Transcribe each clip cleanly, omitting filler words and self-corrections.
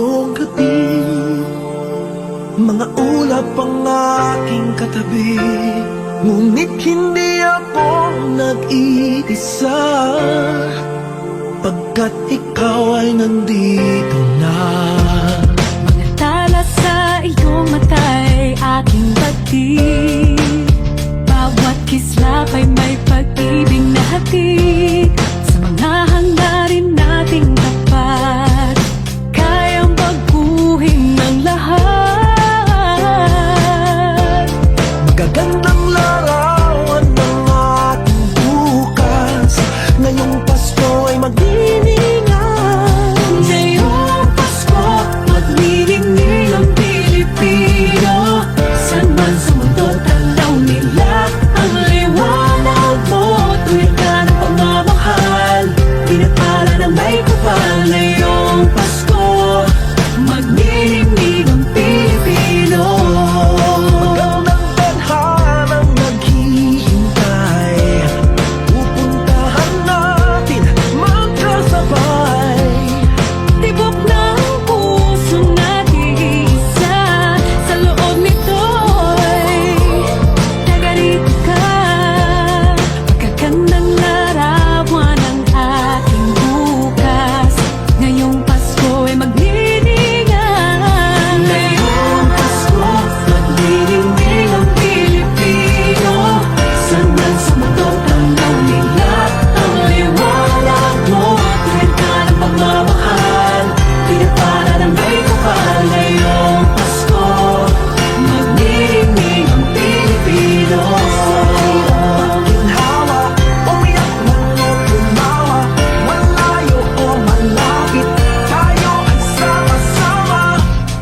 ngayong gabi. Mga ulap ang aking katabi, ngunit hindi ako nag-iisa, pagkat ikaw ay nandito na. Mga tala sa iyong mata'y aking pag-ibig, bawat kislap ay may pag-ibig na hatid. Sa mga hangarin nating tapat, kayang baguhin ng lahat. Gagandang larawan ng ating bukas, ngayong Pasko ay magdiningan. Ngayong Pasko, magniningning ang Pilipino. Saan man sa mundo tanaw nila ang liwanag mo. Tuwid ka ng pagmamahal, pinapala ng may kapal. Ngayong Pasko, magniningning ang Pilipino. Magandang tadhanang naghihintay, pupuntahan natin magkasabay. Tibok ng puso natin isa, sa loob nito'y tagarito ka. Magagandang larawan ang ating bukas, ngayong Pasko ay magniningan. Ngayong Pasko, magniningning ang Pilipino. Saan man sa mundo tanaw nila ang liwanag mo. Tuwid ka ng pagmamahal, pinapala ng may kapal. Ngayong Pasko, magniningning ang Pilipino. Ginhawa, umiyak man o tumawa, malayo o malapit, tayo ay sama-sama.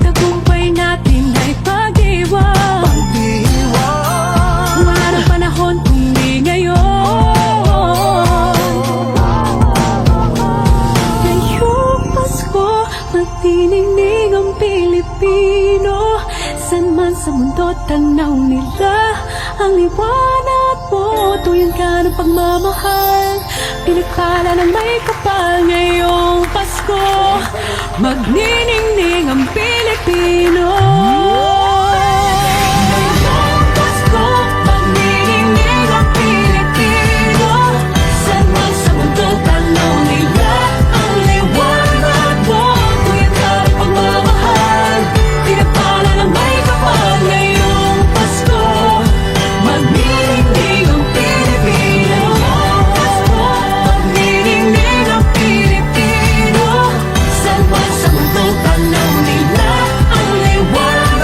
Tagumpay natin ay pag-iwan, Pag-iwan, wala nang panahon kundi ngayon. Ngayong Pasko, magniningning ang Pilipino. Saan man sa mundo tanaw nila ang liwanag mo. Tuyan ka ng pagmamahal, pinagpala ng may kapal. Ngayong Pasko, magniningning ang Pilipino. Ngayong Pasko, magniningning ang Pilipino. Saan man sa mundo tanaw nila ang liwanag mo. Tuyan ka ng pagmamahal, pinagpala ng may kapal. Ngayong Pasko, magniningning ang Pilipino. Pasko, magniningning ang Pilipino. Saan man sa mundo tanaw nila ang liwanag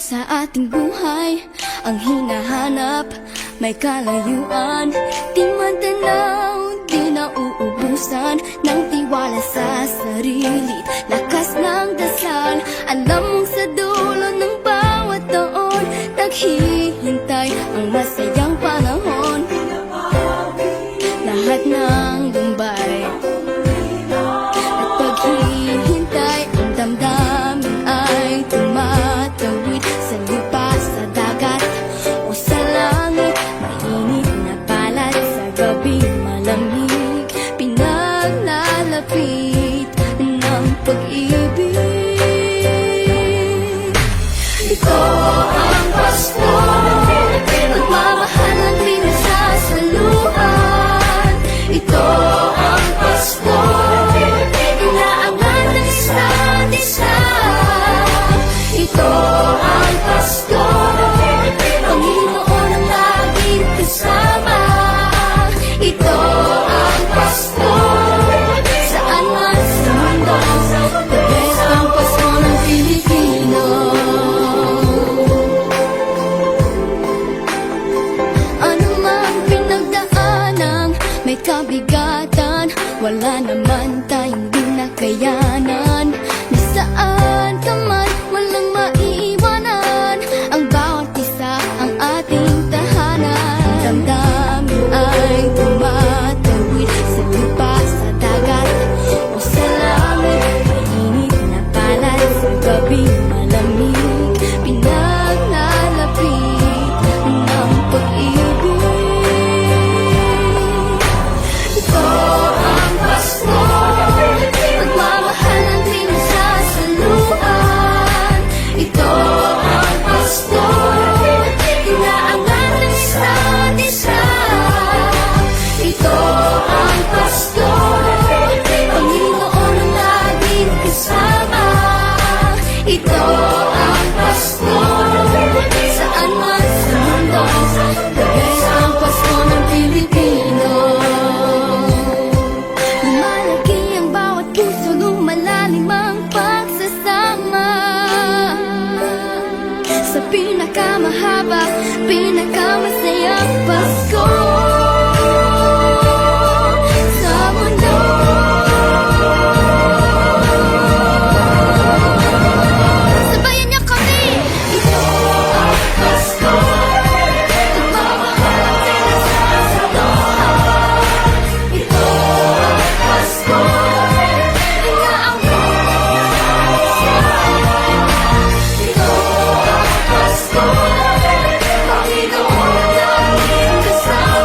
sa ating buhay ang hinahanap, may kalayuan, di matanaw, di nauubusan ng tiwala sa sarili, lakas ng dasal. Alam mong sa dulo ng bawat taon, naghihintay ang masayang panahon. Lahat ng lumbay at paghihintay, ang damdamin ay tumatawid sa lupa, sa dagat o sa langit. Mainit na palad sa gabi, malamig, pinaglalapit ng pag-ibig. Ito ang Pasko, pagmamahal ng pinagsasaluhan. Ito ang Pasko, inaangan ng isa't isa. Ito ang Pasko, Panginoon ang laging kasama. Ito ang Pasko, saan man sa mundo, the best ang Pasko ng Pilipino. Ano mang pinagdaanang may kabigatan, wala naman tayong di nakayanan. Nasaan ka man, walang maiiwanan, ang bawat isa ang ating tahanan. Damdamin ay tumatawid sa lupa, sa dagat o sa langit. Mainit na palad sa gabi, malamig, pinaglalapit ng pag-ibig. Ito ang Pasko, pagmamahal ng pinagsasaluhan. Ito ang Pasko, inaangan ng isa't isa. Ito ang Pasko, Panginoon ang laging kasama. Ito ang Pasko, saan man sa mundo, the best ang Pasko ng Pilipino. Lumalaki ang bawat puso, lumalalim ang pagsasama. Sa pinakamahaba, pinakamasayang Pasko sa mundo. Sabayan niyo kami! Ito ang Pasko, pagmamahal ang pinagsasaluhan. Ito ang Pasko, inaangat ng isa't isa. Ito ang Pasko, Panginoon ang laging kasama.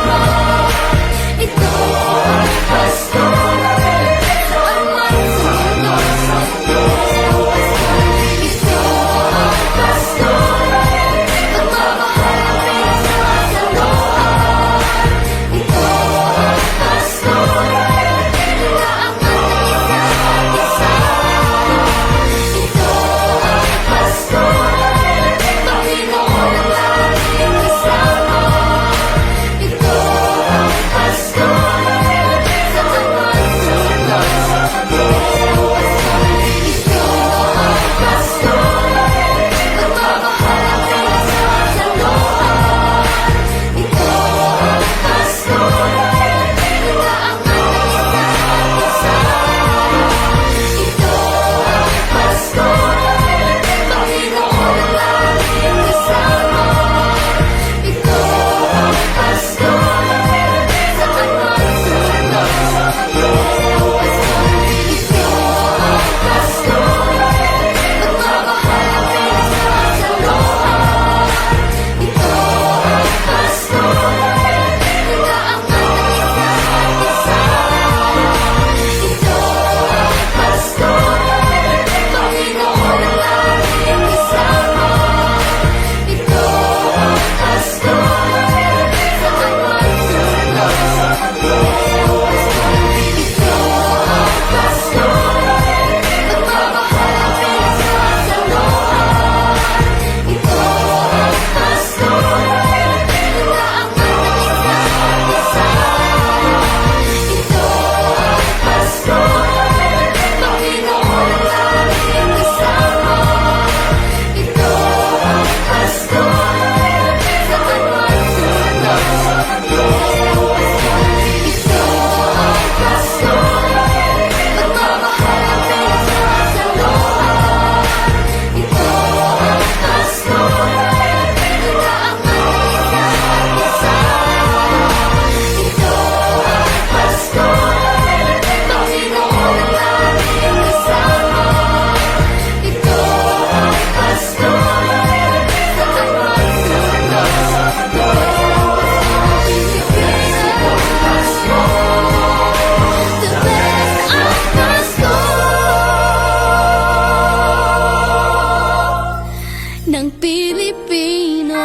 ng Pilipino.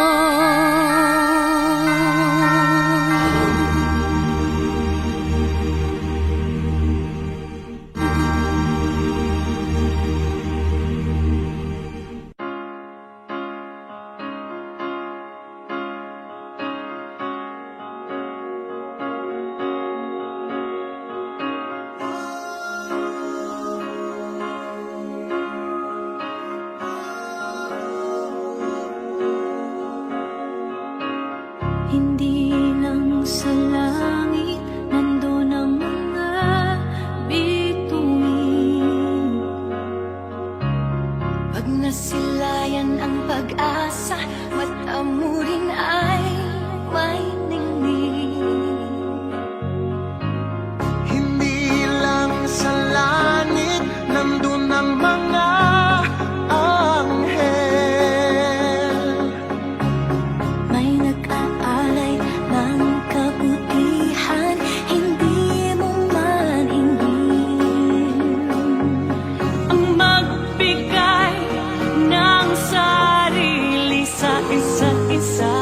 Hindi lang sa langit nandun ang mga bituin. Pag nasilayan ang pag-asa, mata mo rin ay may ningning. Hindi lang sa langit nandun ang mga anghel. May nag-aalay ng kabutihan, hindi mo maningin. Ang magbigay ng sarili sa isa't isa.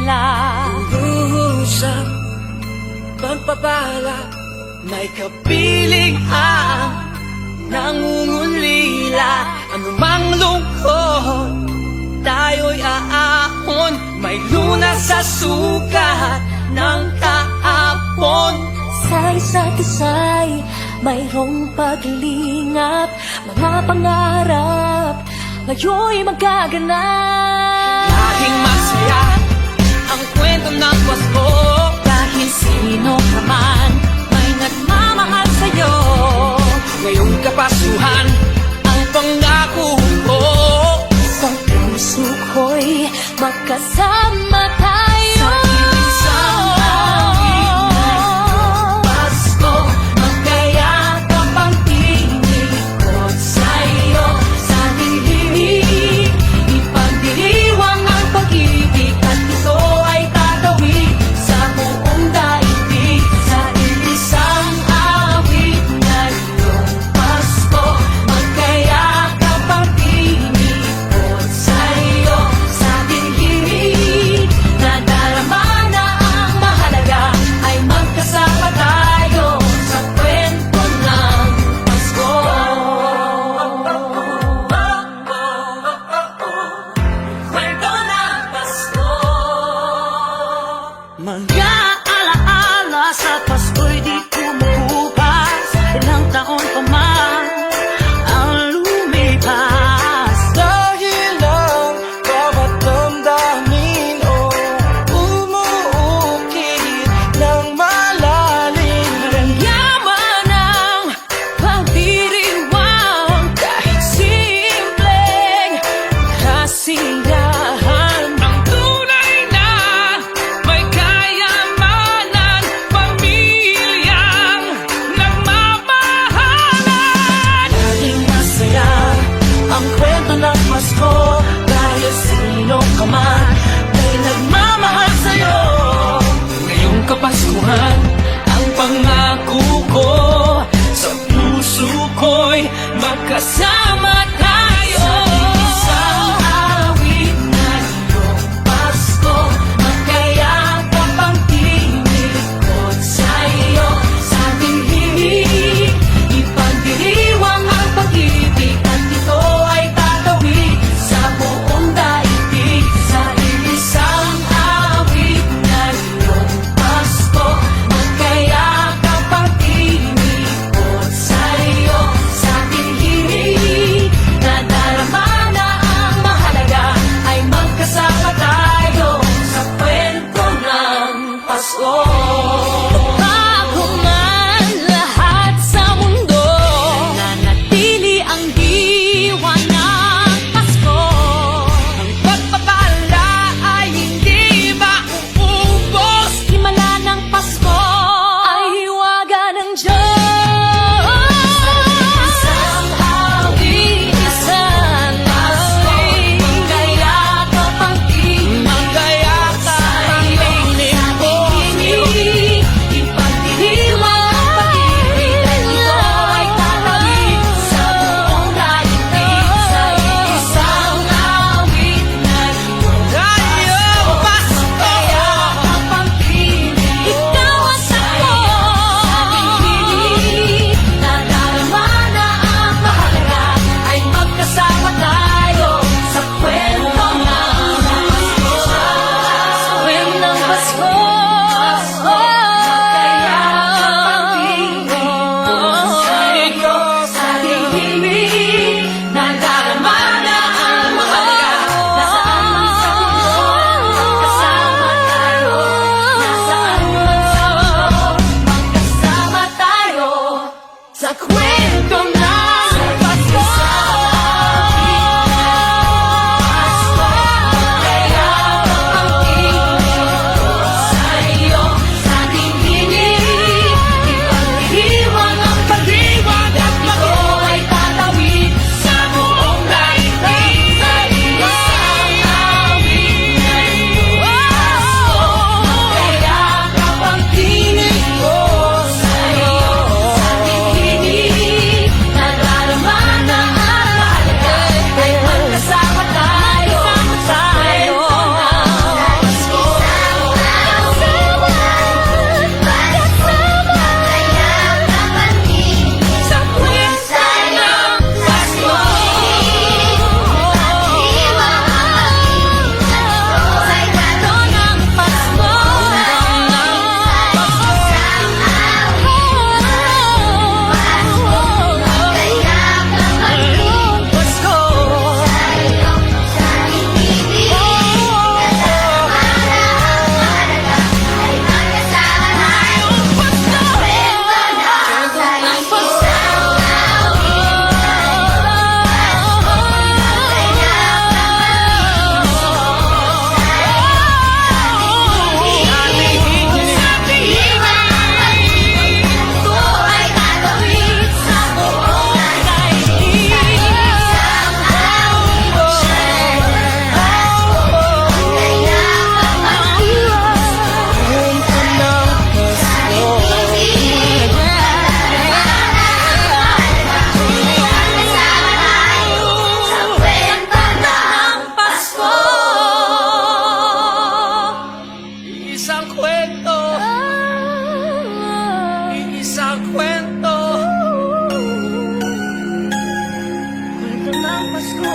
nila. Usap, pagpapala, may kapiling ang nangungulila. Anumang lungkot, tayo'y aahon. May lunas sa sukat ng kahapon. Sa isa't isa'y mayroong paglingap. Mga pangarap ngayon'y magaganap. Laging masaya ang kwento ng Pasko. Dahil sino ka man may nagmamahal sa'yo. Ngayong kapasuhan ang pangako ko. Sa puso ko'y magkasama tayo. Sa isang awit ngayong Pasko, magkayakap ang tinikot sa'yo. Sa dilimig, ipagdiriwang ang pag-ibig, at ito ay tatawid sa buong daigdig. Sa isang awit ngayong Pasko, magkayakap ang tinikot sa'yo. Sa dilimig, nadarama na ang mahalaga, ay magkasama tayo sa kwento ng Pasko. Kwento ng Pasko. Mga alaala sa Pasko'y di kumukupas. Ilang taon pa man ang lumipas. Dahil ang bawat damdamin o umuukit ng malalim. Yaman ang pagdiriwang, kahit simpleng kasiyahan. Ang tunay na may kayamanan, pamilyang nagmamahalan. Laging masaya ang kwento ng Pasko. Dahil sino ka man may nagmamahal sa'yo. Ngayong kapaskuhan ang pangako ko. Sa puso ko'y magkasama tayo. Sa isang awit ngayong Pasko, magkayakap ang tinikot sa'yo. Sa dilimig, ipagdiriwang ang pag-ibig, at ito ay tatawid sa buong daigdig. Sa isang awit ngayong Pasko, magkayakap ang tinikot sa'yo. Sa dilimig, Pasko.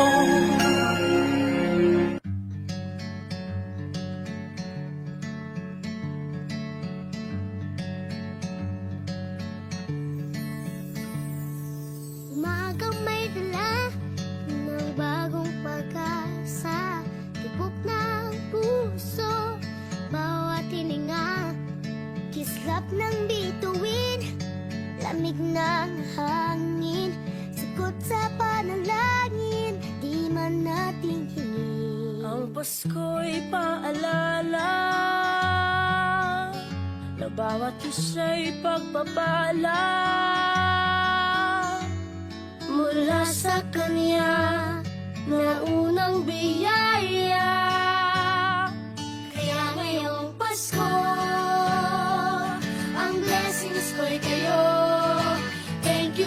Umagang may dala ng bagong pag-asa, tibok ng puso, bawat hininga, kislap ng bituin, lamig ng hangin, sagot sa panalangin, di man natin hingin. Ang Pasko'y paalala na bawat isa'y pagpapala Mula sa Kanya na unang biyaya, kaya ngayong Pasko, ang blessings ko'y kayo. Thank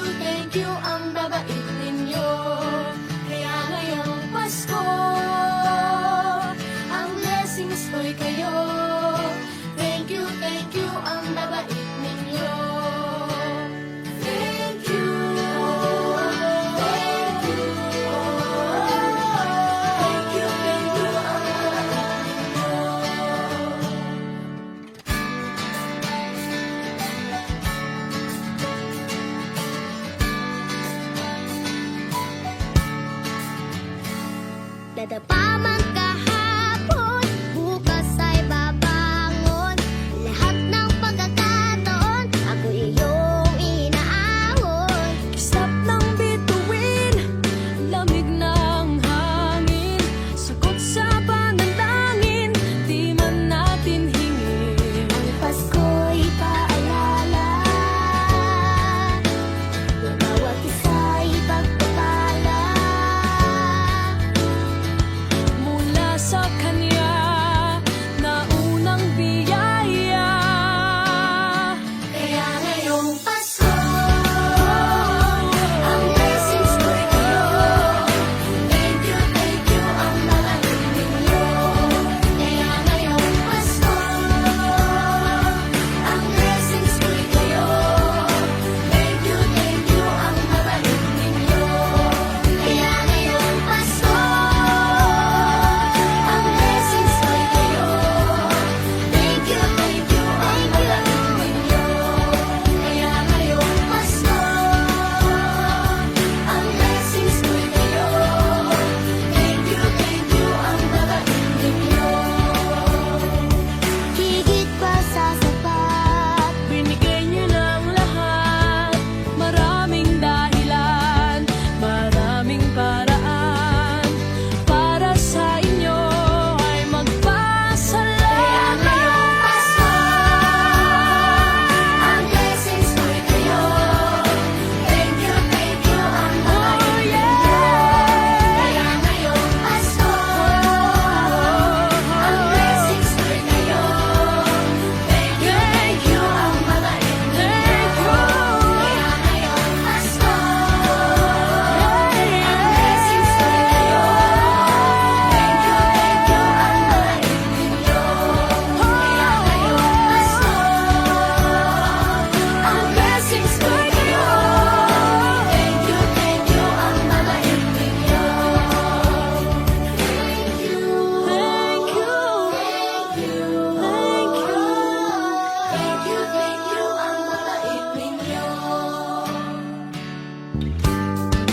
you ang babait ninyo. Kaya ngayong Pasko, ang blessings ko'y kayo. Thank you ang babait ninyo. Thank you. Thank you. Thank you ang babait ninyo. Dadapa man kahapon, bukas ay babangon. Lahat ng pagkakataon, ako iyong inaahon. Kislap ng bituin, lamig ng hangin, sagot sa panalangin, di man natin hingin. Ang Pasko'y paalala na bawat isa'y pagpapala. Mula sa Kanya na unang biyaya. Kaya ngayong Pasko, ang blessings ko'y kayo. Thank you ang babait ninyo. Kaya ngayong Pasko, ang blessings ko'y kayo. Thank you ang babait ninyo. Kaya ngayong Pasko, ang blessings ko'y kayo. Thank you ang babait ninyo. Kaya ngayong Pasko, ang blessings ko'y kayo. Thank you ang babait ninyo. Higit pa sa sapat, Binigay niyo ng lahat, maraming dahilan, maraming paraan, para sa inyo ay kaya magpasalamat. ngayong Pasko, ang blessings ko'y kayo. Thank you ang babait ninyo. Kaya ngayong Pasko, ang blessings ko'y kayo. Thank you ang babait ninyo. Kaya ngayong Pasko, ang blessings ko'y kayo. Thank you ang babait ninyo. Kaya ngayong Pasko, ang blessings ko'y kayo. Thank you ang babait ninyo. Thank you ang babait ninyo.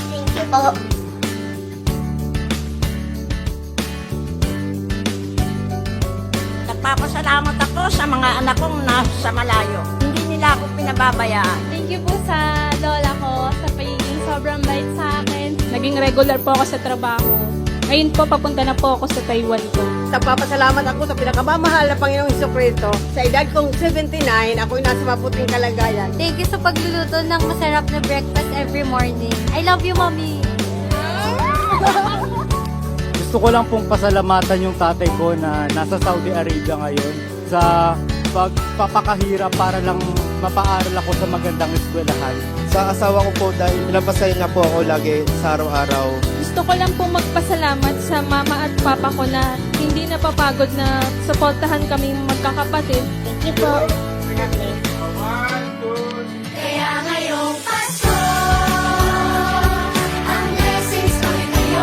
Thank you po. Nagpapasalamat ako sa mga anak kong nasa malayo. Hindi nila ako pinababayaan. Thank you po sa lola ko sa pagiging sobrang bait sa akin. Naging regular po ako sa trabaho. Ngayon po, papunta na po ako sa Taiwan ko. Nagpapasalamat ako sa pinakamamahal na Panginoong Jesucristo. Sa edad kong 79, ako'y nasa mabuting kalagayan. Thank you sa pagluluto ng masarap na breakfast every morning. I love you, Mommy! Gusto ko lang pong pasalamatan yung tatay ko na nasa Saudi Arabia ngayon sa pagpapakahirap para lang mapaaral ako sa magandang eskwelahan. Sa asawa ko po dahil pinapasaya niya po ako lagi sa araw-araw. Gusto ko lang po magpasalamat sa mama at papa ko na hindi napapagod na suportahan kaming magkakapatid. Thank you po. Kaya ngayong Pasko, ang blessings ko'y kayo.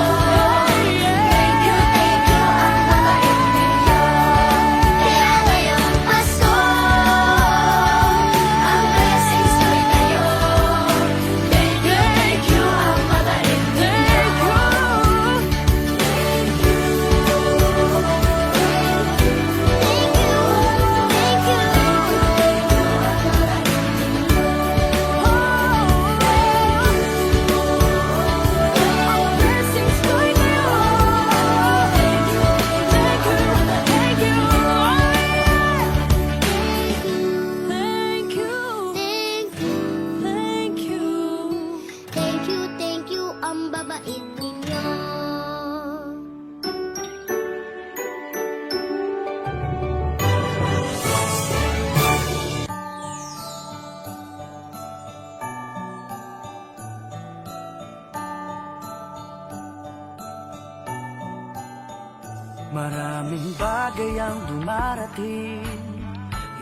Maraming bagay ang dumarating,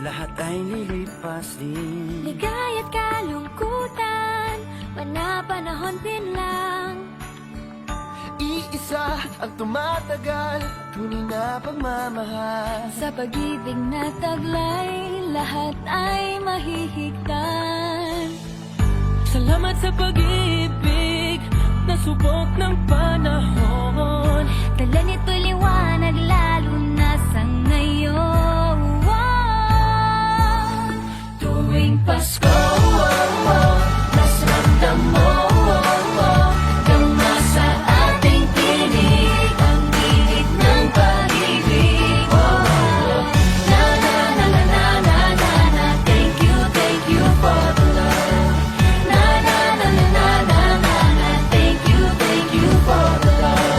lahat ay lilipas din. Ligaya't kalungkutan, panahon din lang. Iisa ang tumatagal, tunay na pagmamahal. Sa pag-ibig na taglay, lahat ay mahihigtan. Salamat sa pag-ibig, nasubok ng panahon. Dala nito'y liwanag lalo na sa ngayon. Tuwing Pasko, mas ramdam mo gama sa ating tinig ang init ng pag-ibig. Na na na na na na na na. Thank you for the love. Na na na na na na na na. Thank you for the love.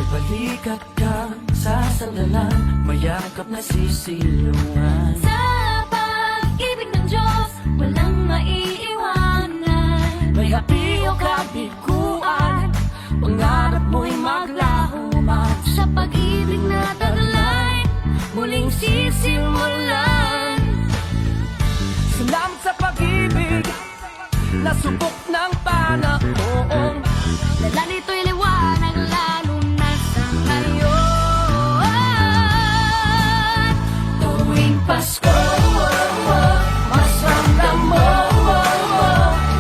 May balikat kang sasandalan, mayakap na sisilungan. Sa pag-ibig ng Diyos, walang maiiwanan. May hapi o kabiguan, pangarap mo'y maglaho man. Sa pag-ibig na taglay, muling sisimulan. Salamat sa pag-ibig, nasubok ng panahon. Dala nito'y liwanag lalo na sa ngayon. Tuwing Pasko, mas ramdam mo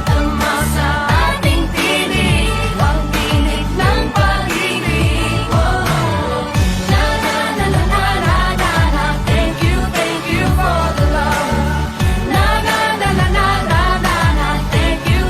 tama sa ating tinig ang tinig ng pag-ibig. Na na na na na na na na. Thank you for the love. Na na na na na na na na. Thank you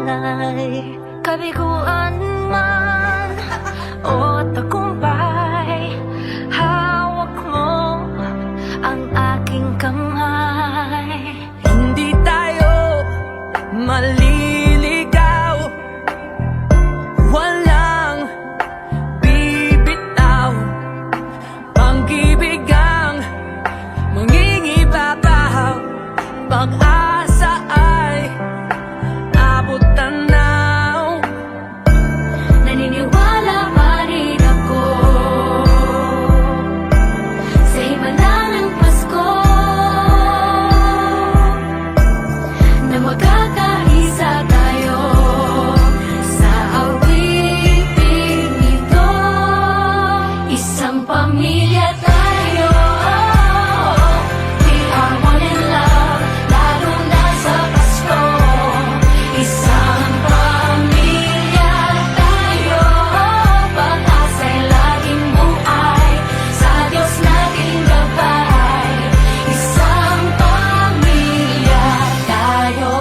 alay, kabiguan man o tagumpay, hawak mo ang aking kamay. Hindi tayo maliligaw, walang bibitaw, pag-ibig ang mangingibabaw, pag-asa ay abot tanaw. Naniniwala pa rin ako sa himala ng Pasko, na magkakaisa tayo sa awiting ito. Isang pamilya tayo, we are one in love, lalo na sa Pasko. Isang pamilya tayo, pag-asa'y laging buhay, sa Diyos nating gabay. Isang pamilya tayo,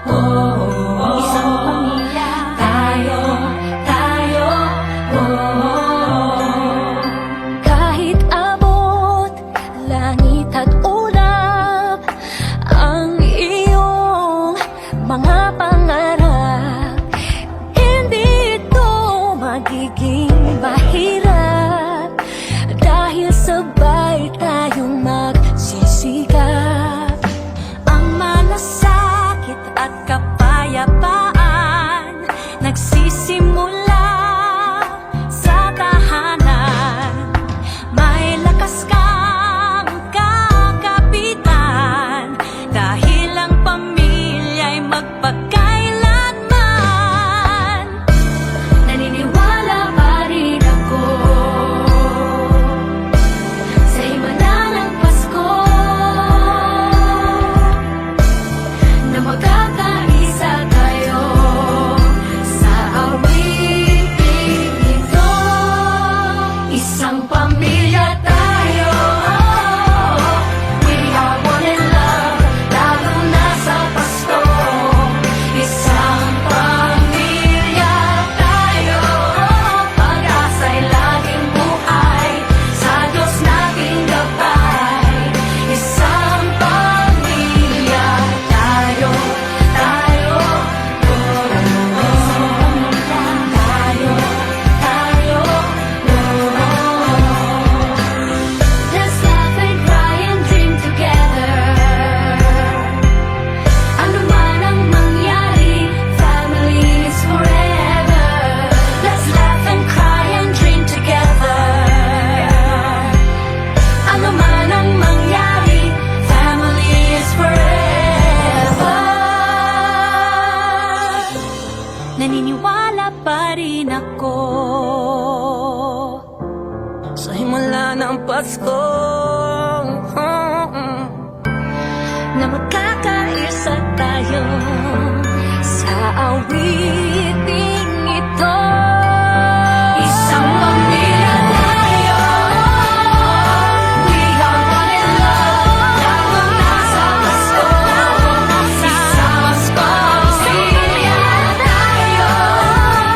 oh. Isang pamilya tayo, oh. Kahit abot langit at ulap ang iyong mga pangarap, hindi ito magiging mahirap, dahil sabay tayong magsisikap. Ang malasakit at kapayapaan nagsisimula sa tahanan. May lakas kang kakapitan, dahil ang pamilya'y magpakailanman. Naniniwala pa rin ako sa himala ng Pasko, na magkakaisa tayo sa awiting ito. Isang pamilya tayo, we are one in love, lalo na sa Pasko. Isang pamilya tayo, pag-asa'y laging buhay, sa Diyos nating gabay. Isang pamilya tayo, oh. Isang pamilya tayo, oh. Let's laugh and cry and dream together. Ano man ang mangyari, family is forever. Let's laugh and cry and dream together. Ano man ang mangyari, family is forever. Naniniwala pa rin ako Sa himala ng Pasko, na magkakaisa tayo sa awiting ito. Isang pamilya tayo, we are one in love, lalo na sa Pasko. Isang pamilya tayo,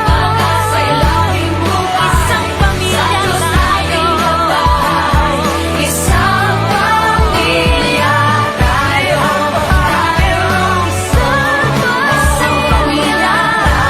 pag-asa'y laging buhay, sa Diyos nating gabay. Isang pamilya tayo, isang pamilya tayo.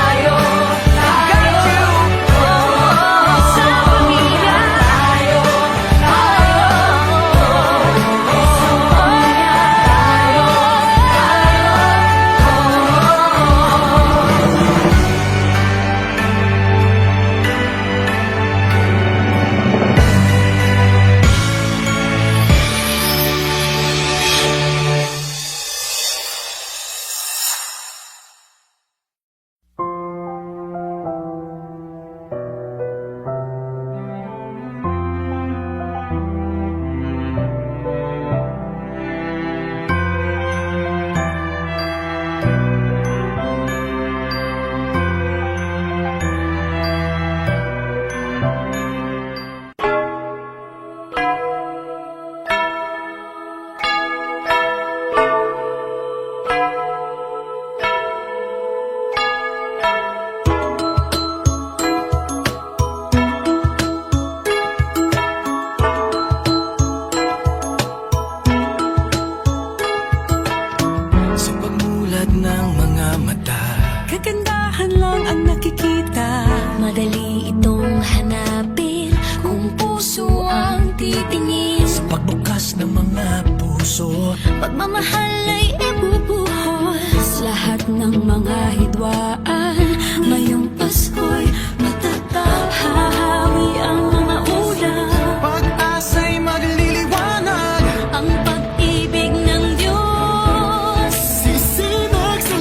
mata. Kagandahan lang ang nakikita. Madali itong hanapin kung puso ang titingin. Sa pagbukas ng mga puso, Pagmamahal ay ibubuhos lahat ng mga hidwaan. Ngayong Pasko'y matatag, hahawi ang mga ulan. pag-asa'y magliliwanag. Ang pag-ibig ng Diyos Sisinag sa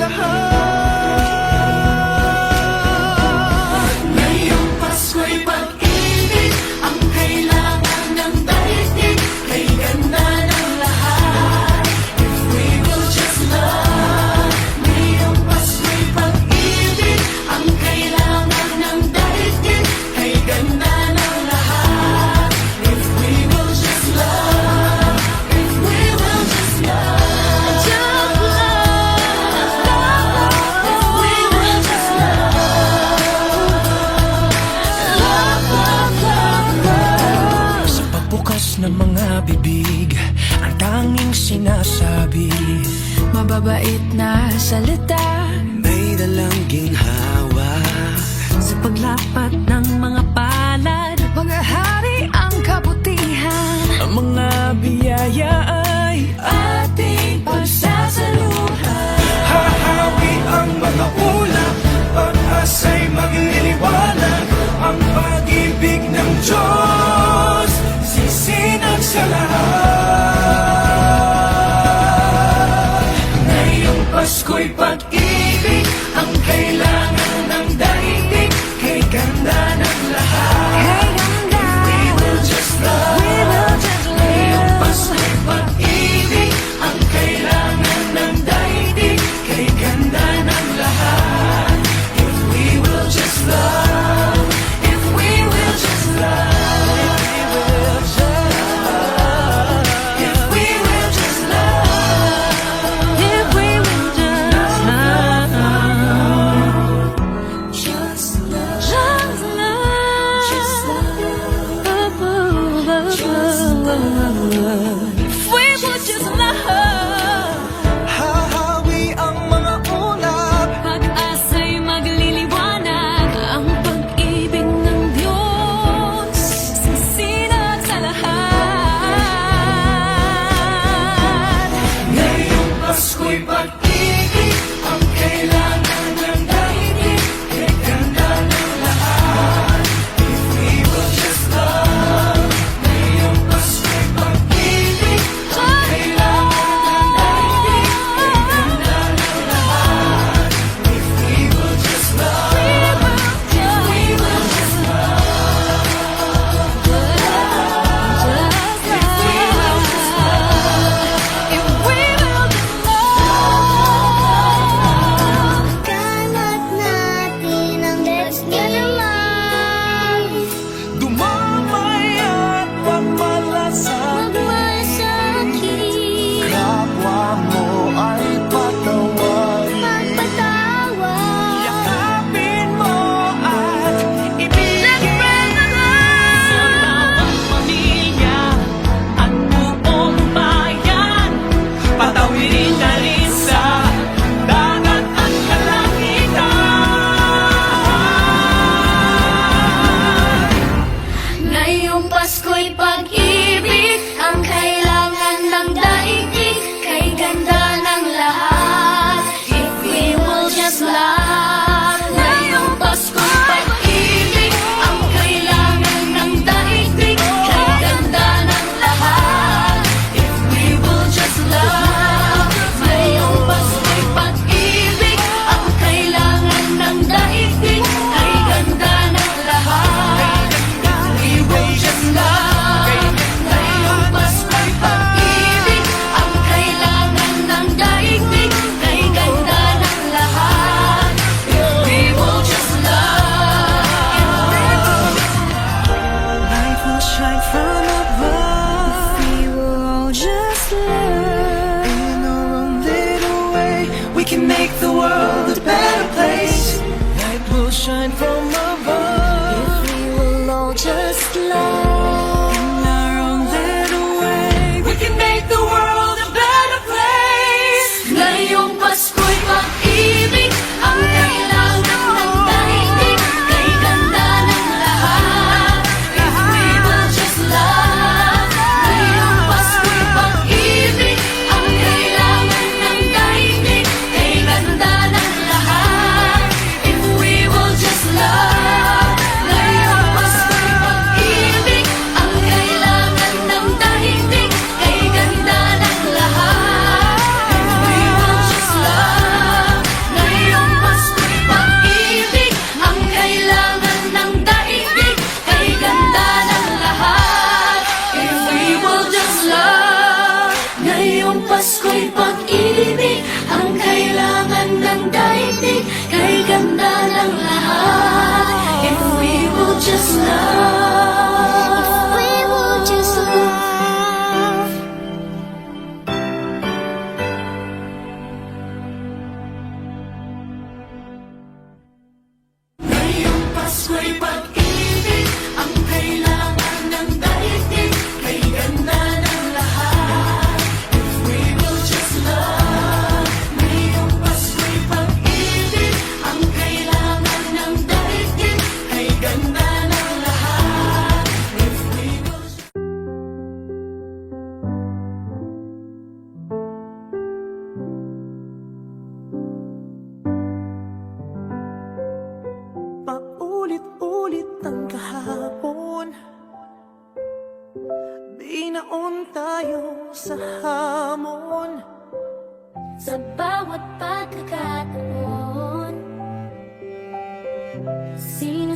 lahat. Ngayong Pasko'y pag-ibig ang kailangan ng daigdig. Kay ganda ng lahat, if we will just love. Ngayong Pasko'y pag-ibig ang kailangan ng daigdig. Kay ganda ng lahat, if we will just love. If we will just love. Sa pagbukas ng mga bibig, ang tanging sinasabi, mababait na salita. may dalang ginhawa. Sa paglapat ng mga palad, mga hari ang kabutihan. Ang mga biyaya ay Ating pagsasaluhan. hahawi ang mga ulap. Pag-asa'y magliliwanag. Ang pag-ibig ng Diyos sisinag sa lahat. Ngayong Pasko'y pag-ibig ang kailangan ng daigdig. Kay ganda ng lahat. We will just love. Ngayong Pasko'y pag-ibig ang kailangan ng daigdig. Kay ganda ng lahat. If we will just love. If we will just love. If we will just love. If we will just love.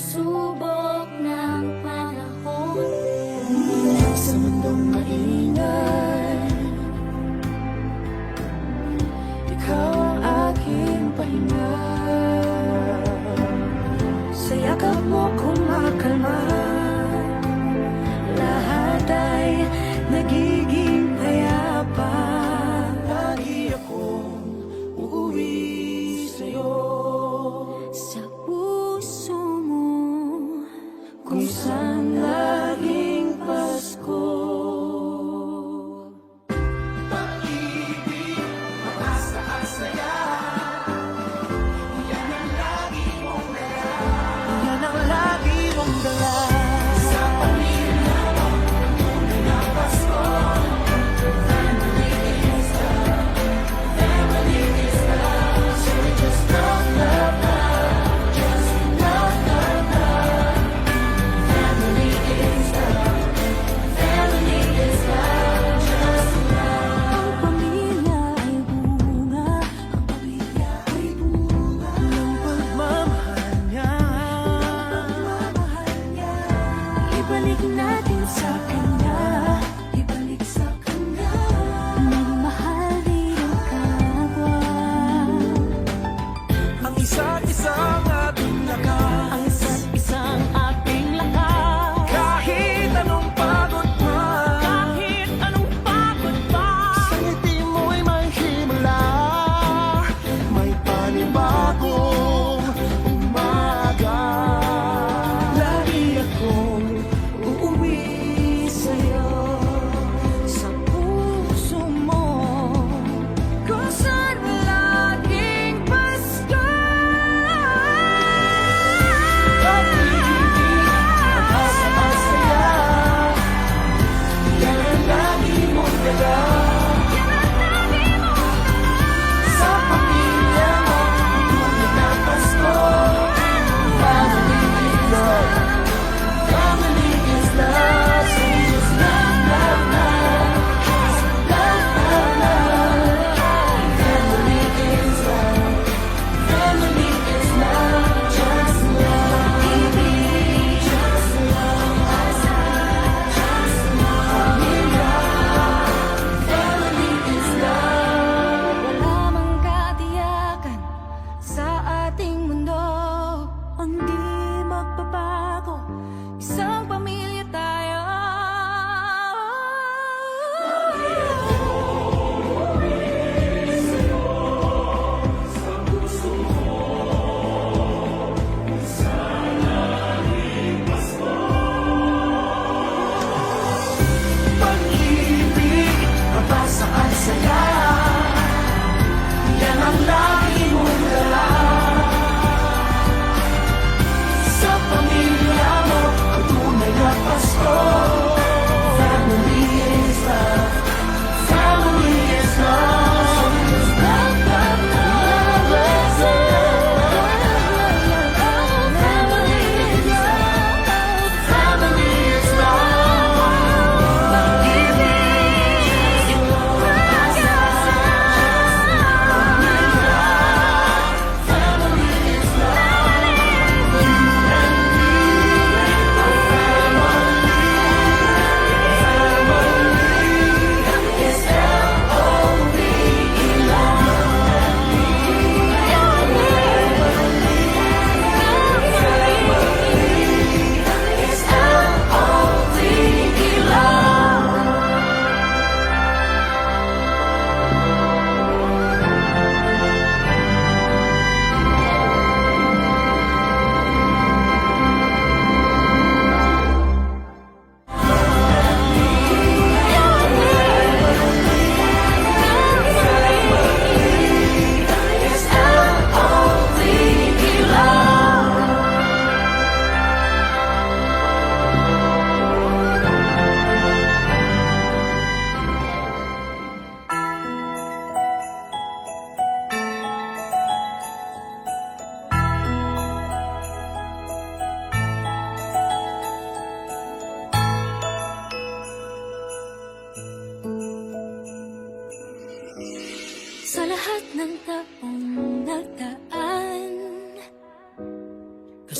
pagsubok ng panahon. Sa mundong maingay, ikaw ang aking pahinga. Sa yakap mo kumakalma, lahat ay nagiging payapa. Lagi akong uuwi sa'yo. Sa puso mo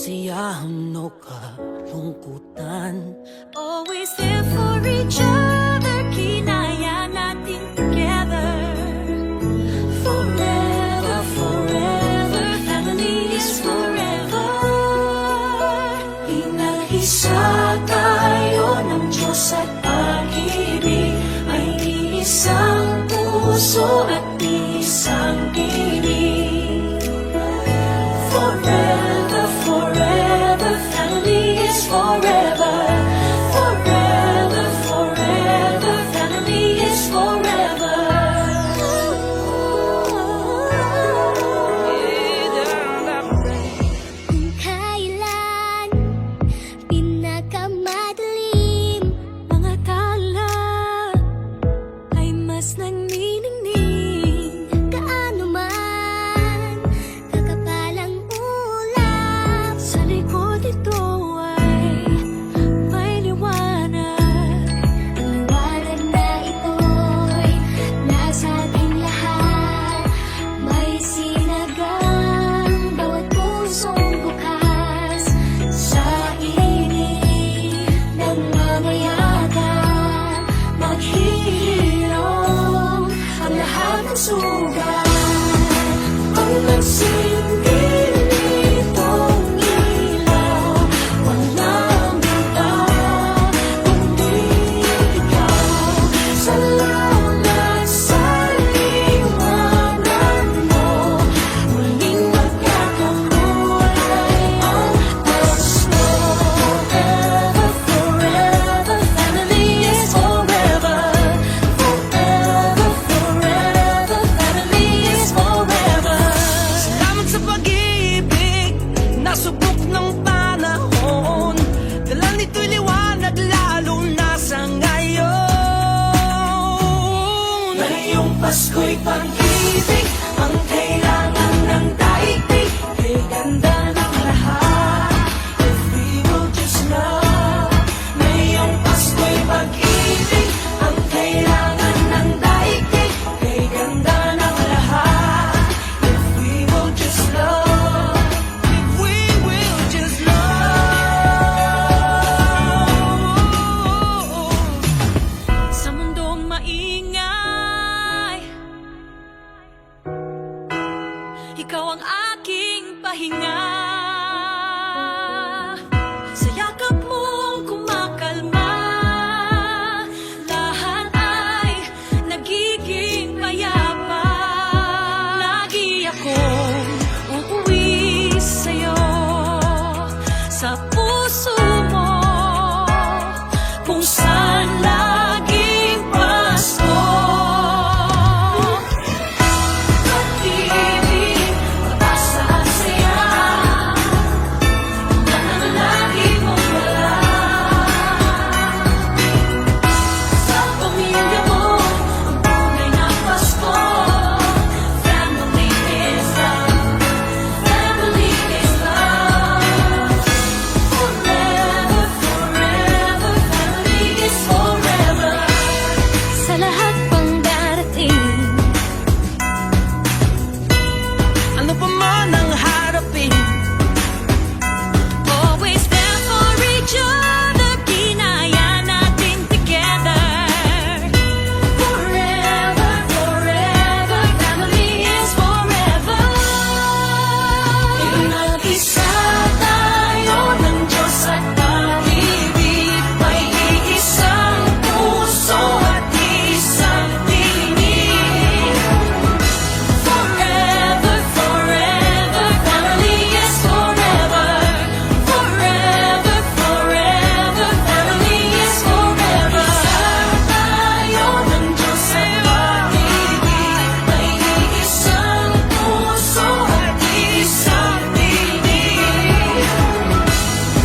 kasiyahan o kalungkutan. Always there for each other, kinaya natin together. Forever, forever, family is forever. Pinag-isa tayo ng Diyos at pag-ibig. May isang puso at isang tinig. Forever, forever, family is forever. Forever, forever, family is forever. Kung kailan pinakamadilim, mga tala ay mas nagniningning. Gaano man kakapalang ulap, sa likod ito ay may liwanag. Ang liwanag na ito'y nasa ating lahat. May sinagang bawat pusong bukas. Sa init ng mga yakan, maghihirong ang lahat ng sugat. Ang nagsindi nitong ilaw, walang iba kundi ikaw. Salamat sa liwanag mo, muling magkakakulay ang gusto. Forever, forever, family is forever. Forever, forever, family is forever. Salamat sa pag-ibig, nasubok ng panahon. Dala nito'y liwanag lalo na sa ngayon. Ngayong Pasko'y pag-ibig ang kailangan ng daigdig. Kay ganda ng lahat, if we will just love. Ngayong Pasko'y pag-ibig ang kailangan ng daigdig. Kay ganda ng lahat, if we will just love. If we will just love. Sa mundong maingay, ikaw ang aking pahinga. Sa yakap mong kumakalma, lahat ay nagiging payapa. Lagi akong uuwi sa'yo, sa puso mo, kung saan laging Pasko. Pag-ibig, pag-asa at saya, yan ang lagi mong dala. Sa pamilya mo, ang tunay na Pasko. Family is love. Family is love. Forever, forever, family is forever. Sa lahat pang darating, Ano pa man ang harapin, always there for each other, kinaya natin together. Forever, forever, family is forever. Pinag-isa tayo ng Diyos at pag-ibig. May iisang puso at isang tinig. Forever, forever, family is forever. Forever, forever, family is forever. Tayo ng Diyos at pag-ibig. May iisang puso at isang tinig.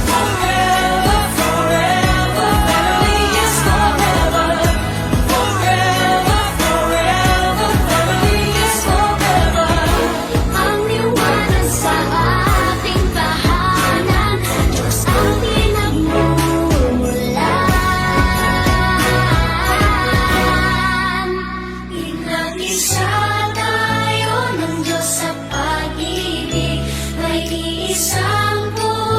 Forever, forever, family is forever. Forever, forever, family is forever. Ang liwanag sa ating tahanan, Diyos ang pinagmulan. Pinag-isa tayo ng Diyos sa pag-ibig. May isang puso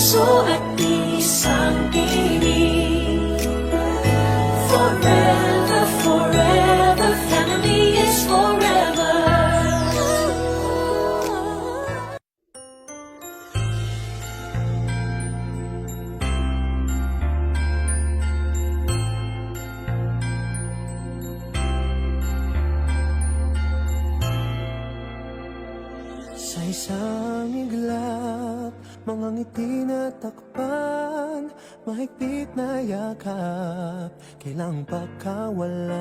puso at isang tinig. Forever, forever, family is forever. Sa isang iglap, mga ngiti na takpan, mahigpit na yakap, kailang pagkawalan.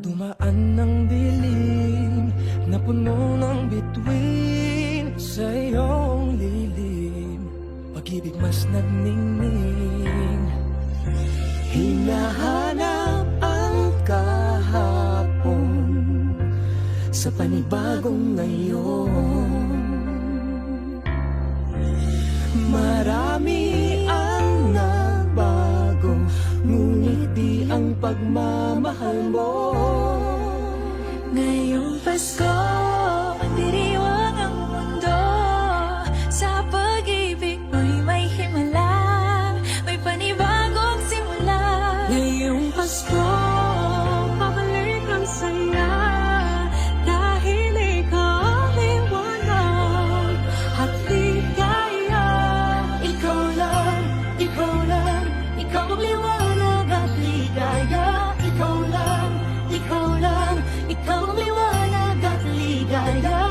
Dumaan ng dilim na puno ng bituin, sa iyong lilim, pag-ibig mas nagningning. Hinahanap ang kahapon sa panibagong ngayon. Marami ang nagbago, ngunit di ang pagmamahal mo. Ngayong Pasko, magdiriwang ang mundo. Sa pag-ibig mo'y may himala, may panibagong simula. Ngayong Pasko, pabalik ang saya, dahil ikaw ang liwanag at ligaya. Ikaw lang, ikaw lang, ikaw ang liwanag at ligaya. Ikaw lang, ikaw lang, ikaw ang liwanag at ligaya.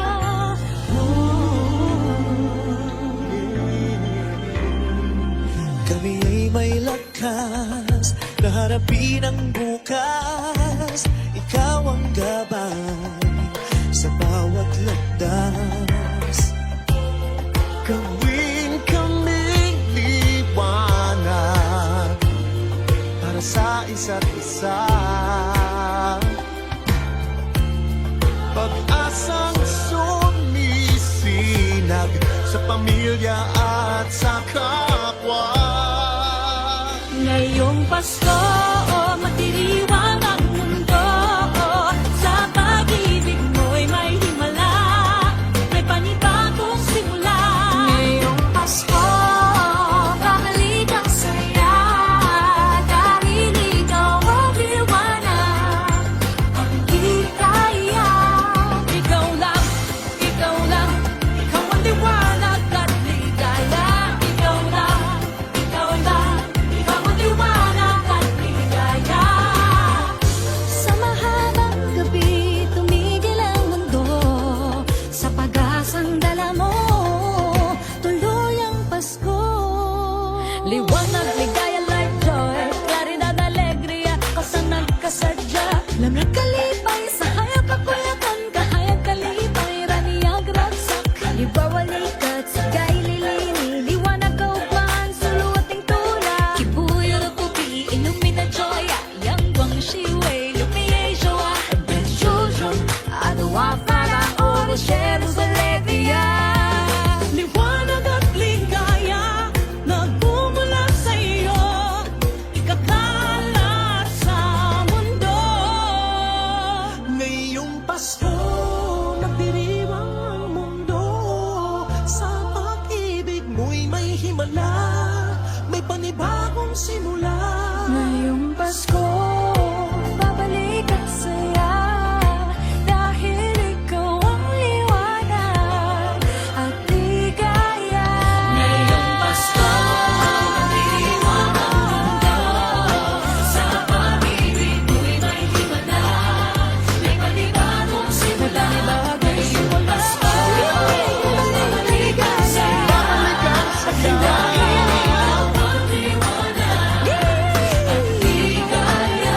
Kami ay may lakas na harapin ang bukas. Ikaw ang gabay sa bawat landas. Gawin kaming liwanag para sa isa't isa. Pag-asang sumisinag sa pamilya at sa kapwa. Ngayong Pasko, magdiriwang ang mundo. Sa pag-ibig mo'y may himala, may panibagong simula. Ngayong Pasko, babalik ang saya, dahil ikaw ang liwanag, ang ligaya. Ikaw lang, ikaw lang, ikaw ang liwanag at ligaya. Ikaw lang, ikaw lang, ikaw ang liwanag at ligaya. Sa mahabang gabi, tumigil ang mundo, sa pag-asang dala mo, tuloy ang Pasko. Liwanag, ligaya, light, joy, claridad, alegria, kasanag, kasadya, lamig, kalipay, sa hayag, kakuyakan, kahayag, kalipay, raniyag, ragsak, ibawalikat, sigay, lilini, liwanag, kaugmaan, suluting tulak, kibuyo, kupi, illumina, joya, yang guang, shiwei, lumiye, joa, benjujun, adawa, para, oro, sheros, alegria. Liwanag at ligaya, nagmumula sa iyo, ikakalat sa mundo. Ngayong Pasko, nagdiriwang ang mundo. Sa pag-ibig mo'y may himala, may panibagong simula. Ngayong Pasko, babalik ang saya, dahil ikaw ang liwanag at ligaya. Ngayong Pasko, magdiriwang ang mundo. Sa pag-ibig mo'y may himala, may panibagong simula. Ngayong Pasko, babalik ang saya, dahil ikaw ang liwanag at ligaya.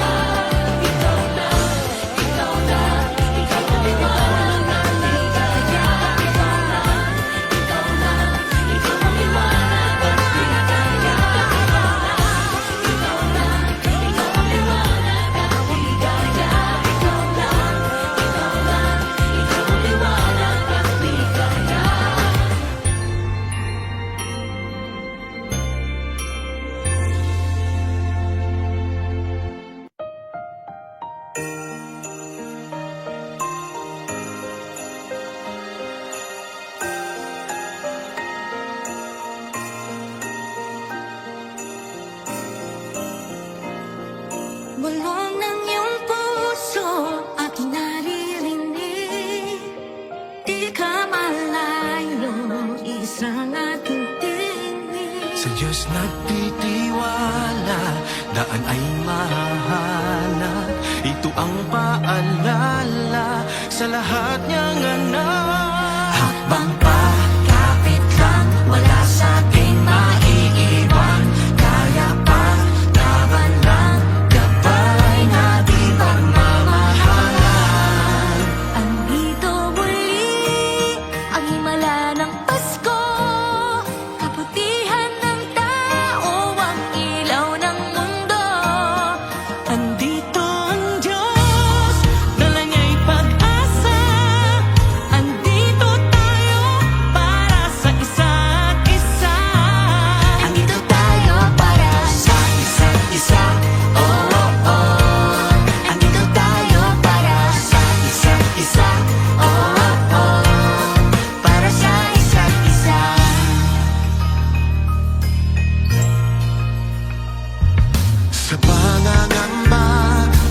bulong ng iyong puso aking naririnig. Di ka malayo, isang aking tinig. Sa Diyos nagtitiwala, daan ay mahahanap. Ito ang paalala sa lahat niyang anak. Hakbang pa, kapit lang, wala sa ating maiiwan. Kaya pa, laban lang, gabay na di pagmamahalan. Andito muli, ang himala ng Pasko. Kabutihan ng tao, ang ilaw ng mundo. Andito ang Diyos, dala niya'y pag-asa. Andito tayo para sa isa't isa. Andito tayo para sa isa't isa. Oh, oh, oh. Andito tayo para sa isa't isa. Oh, oh, oh. Para sa isa't isa. Sa pangangamba,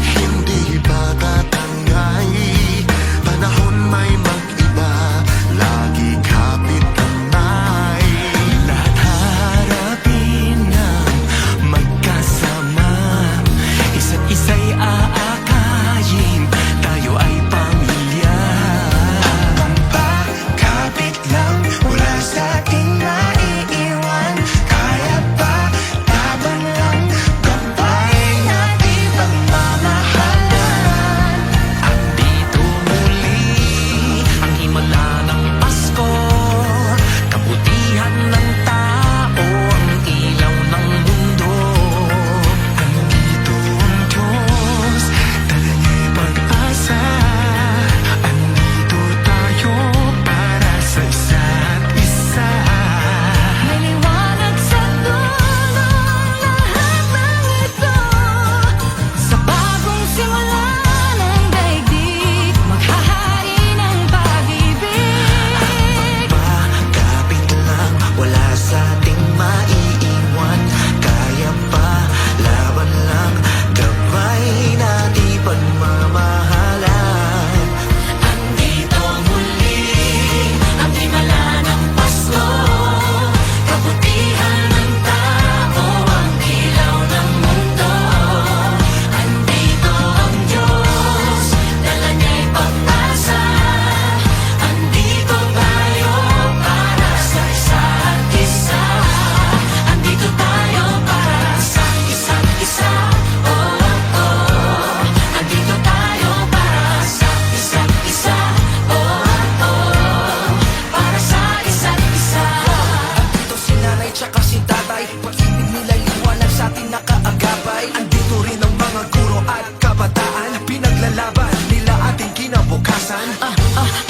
hindi ba tatangay? Panahon may mag-iba, lagi kapit kamay. Lahat harapin ng magkasama, isa't isa'y aakayin, tayo ay pamilya. Kapit lang, wala sa ating maiiwan. Kaya pa, laban lang, gabay natin pagmamahalan. Andito muli ang himala ng Pasko, kabutihan ng tao, ang ilaw ng mundo. Andito ang Diyos, dala niya'y pag-asa. Andito tayo para sa isa't isa. May liwanag sa dulo lahat ng ito. Sa bagong simula ng daigdig, maghahari ng pag-ibig. Kapit lang, wala sa ating maiiwan. Kaya pa, laban lang, gabay natin pagmamahalan. Andito muli ang himala ng Pasko. Kabutihan ng tao, ang ilaw ng mundo. Andito ang Diyos, dala niya'y pag-asa. Andito tayo para sa isa't isa. Andito tayo para sa isa't isa. Oh, oh, oh. Andito tayo para sa isa't isa. Oh, oh. Para sa isa't isa. Andito si nanay tsaka si tatay, pag-ibig nila liwanag sa atin nakaagapay. Andito rin ang mga guro at kabataan, pinaglalaban nila ating kinabukasan.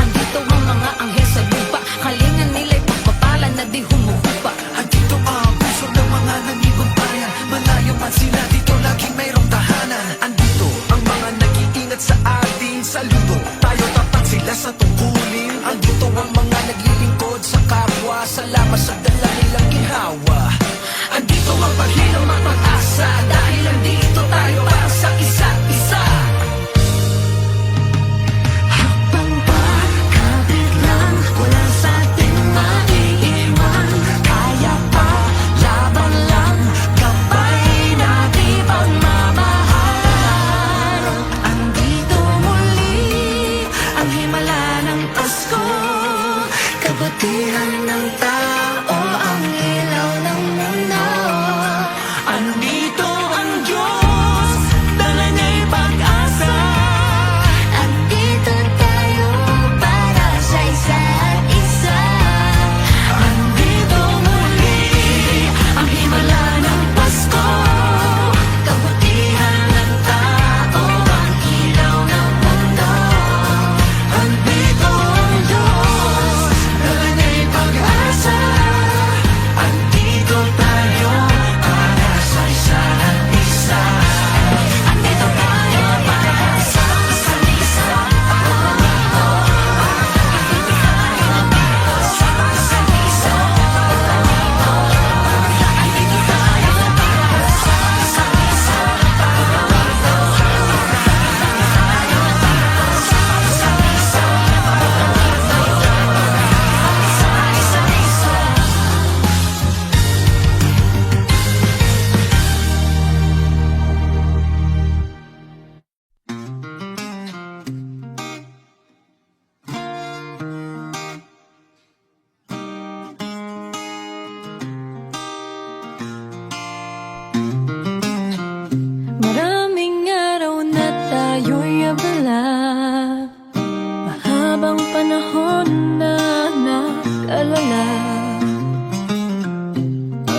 Andito ang mga anghel sa lupa, kalingan nila'y pagpapala na di humuhupa. Andito ang puso ng mga nangibang bayan, malayo man sila dito laging mayroong tahanan. Andito ang mga nag-iingat sa ating saludo, tayo tapat sila sa tungkulin. Andito ang mga naglilingkod sa kapwa, salamat sa dala nilang ihawa. Andito ang paghirap ng pag-asa, dahil andito tayo para sa isa't isa. Hakbang pa, kapit lang, wala sa ating maiiwan. Kaya pa, laban lang, gabay na di pagmamahalan. Andito muli ang himala ng Pasko. Kabutihan ng tao, ang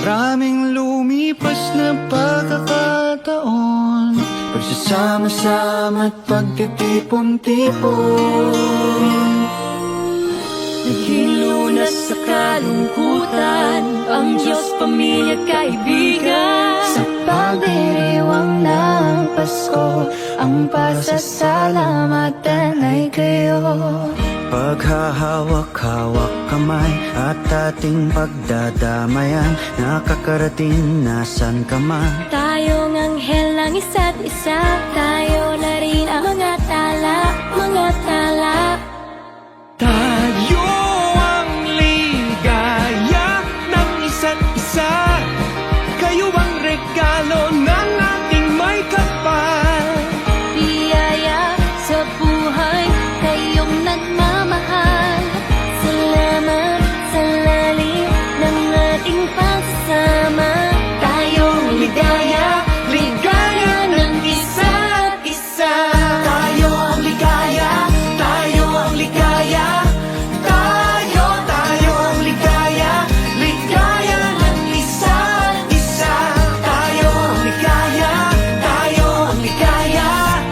Maraming lumipas na pagkakataon, pagsasama-sama at pagtitipon-tipon. Naging lunas sa kalungkutan, ang Diyos, pamilya at kaibigan. Sa pagdiriwang ng Pasko, ang pasasalamatan ay kayo. Paghahawak-hawak kamay at ating pagdadamayan, nakakarating nasan ka man. Tayong anghel ng isa't isa, tayo na rin ang mga tala, mga tala. Tayo ang ligaya ng isa't isa, kayo ang regalo ng ating may kapal. Biyaya sa buhay, kayong nagmamahal. Salamat sa lalim ng ating pagsasama. Tayong ligaya, ligaya ng isa't isa. Tayo ang ligaya, tayo ang ligaya. Tayo ang ligaya, ligaya ng isa't isa. Tayo ang ligaya, tayo ang ligaya.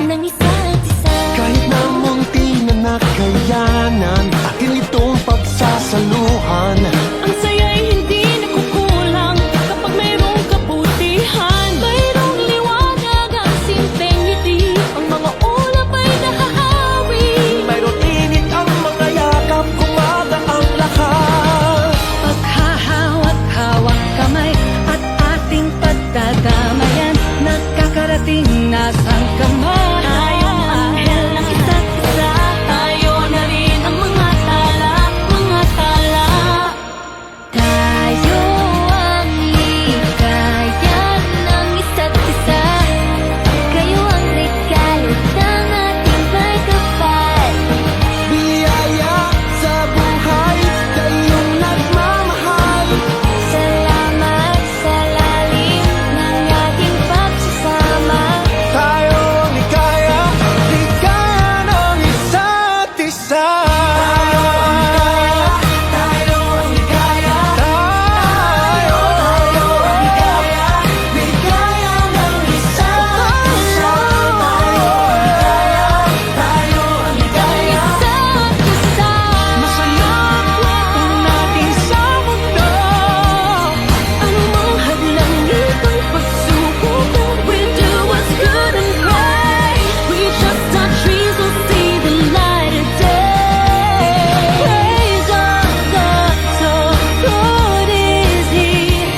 Ng isa't isa. Kahit na munti na nakayanan, atin itong pagsasaluhan. Ang saya'y hindi nakukulang kapag mayroong kabutihan. Mayroong liwanag ang simpleng ngiti, ang mga ulap ay nahahawi. Mayroon init ang mga yakap, kumaga ang lakas. Paghahawak-hawak kamay at ating pagdadamayan, nakakarating nasang kamay. Tayong anghel ng isa't isa, tayo na rin ang mga tala, mga tala. Tayo ang ligaya ng isa't isa, kayo ang regalo ng ating may kapal. Biyaya sa buhay, kayong nagmamahal. Salamat sa lalim ng ating pagsasama. Tayo ang ligaya, ligaya ng isa't isa. Tayo ang ligaya, tayo ang ligaya. Tayo ang ligaya, ligaya ng isa't isa. Tayo ang ligaya, Isa't isa. masaya ang kwento natin sa mundo. Anumang hadlang ito'y pagsubok, we'll do what's good and right. We just touch trees, we'll see the light of day. Praise our God, so good is He.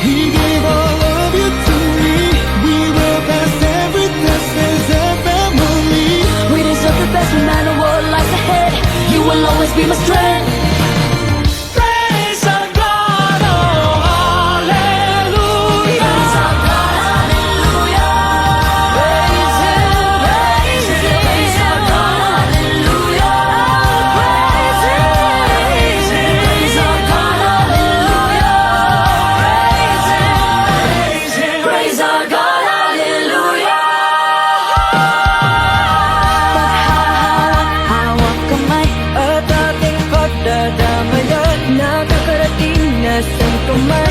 He gave all of you to me. We will pass every test as a family. We deserve the best no matter what lies ahead. You will always be my strength. Praise our God, oh hallelujah. Praise our God, hallelujah. Praise Him, praise Him. Praise our God, hallelujah. Praise Him, praise Him. Praise our God, hallelujah. Praise Him, praise our God, hallelujah. Paghahawak-hawak kamay at ating pagdadamayan, nakakarating na saan ka man.